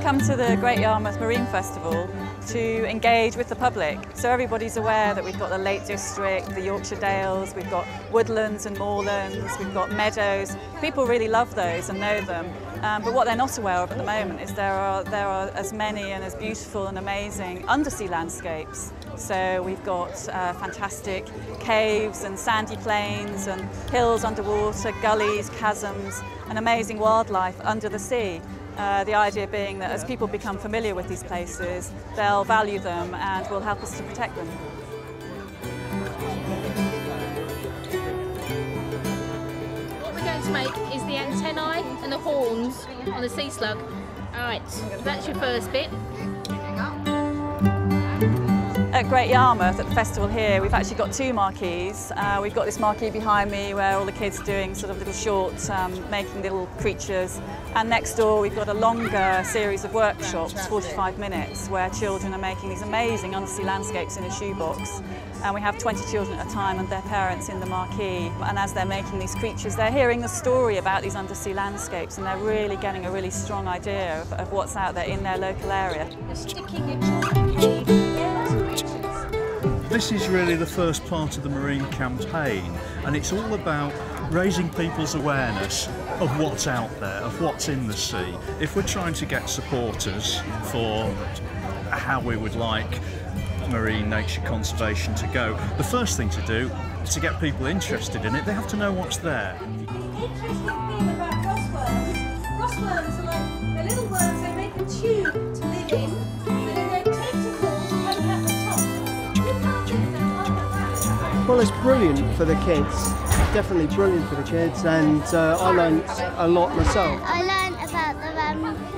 come to the Great Yarmouth Marine Festival to engage with the public. So everybody's aware that we've got the Lake District, the Yorkshire Dales, we've got woodlands and moorlands, we've got meadows. People really love those and know them. But what they're not aware of at the moment is there are as many and as beautiful and amazing undersea landscapes. So we've got fantastic caves and sandy plains and hills underwater, gullies, chasms, and amazing wildlife under the sea. The idea being that as people become familiar with these places, they'll value them and will help us to protect them. What we're going to make is the antennae and the horns on the sea slug. Alright, so that's your first bit. At Great Yarmouth, at the festival here, we've actually got two marquees. We've got this marquee behind me where all the kids are doing sort of little shorts, making little creatures. And next door we've got a longer series of workshops, 45 minutes, where children are making these amazing undersea landscapes in a shoebox. And we have 20 children at a time and their parents in the marquee. And as they're making these creatures, they're hearing the story about these undersea landscapes and they're really getting a really strong idea of what's out there in their local area. This is really the first part of the marine campaign, and it's all about raising people's awareness of what's out there, of what's in the sea. If we're trying to get supporters for how we would like marine nature conservation to go, the first thing to do is to get people interested in it. They have to know what's there. The interesting thing about rossworms are like, they're little worms, they make a tube to live in, and then their tentacles poke out the top. Well, it's brilliant for the kids, definitely brilliant for the kids, and I learned a lot myself. I learned about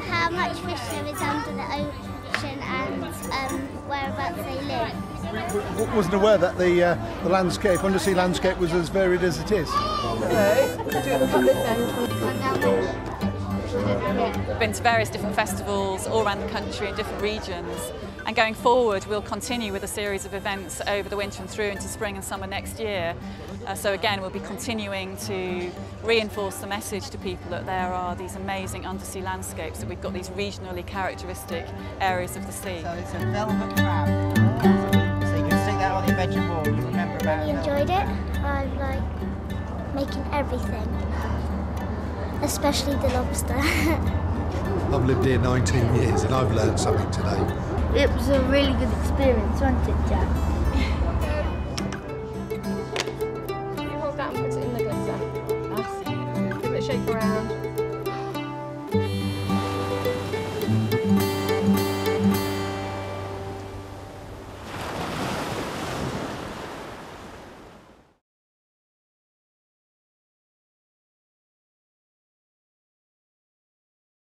how much fish there is under the ocean and whereabouts they live. Wasn't aware that the landscape, undersea landscape, was as varied as it is. We've been to various different festivals all around the country in different regions, and going forward we'll continue with a series of events over the winter and through into spring and summer next year. So again we'll be continuing to reinforce the message to people that there are these amazing undersea landscapes, that we've got these regionally characteristic areas of the sea. So it's a velvet crab. So you can stick that on your bedroom wall, you remember about it. I enjoyed it. I like making everything, especially the lobster. I've lived here 19 years and I've learned something today. It was a really good experience, wasn't it, Jack?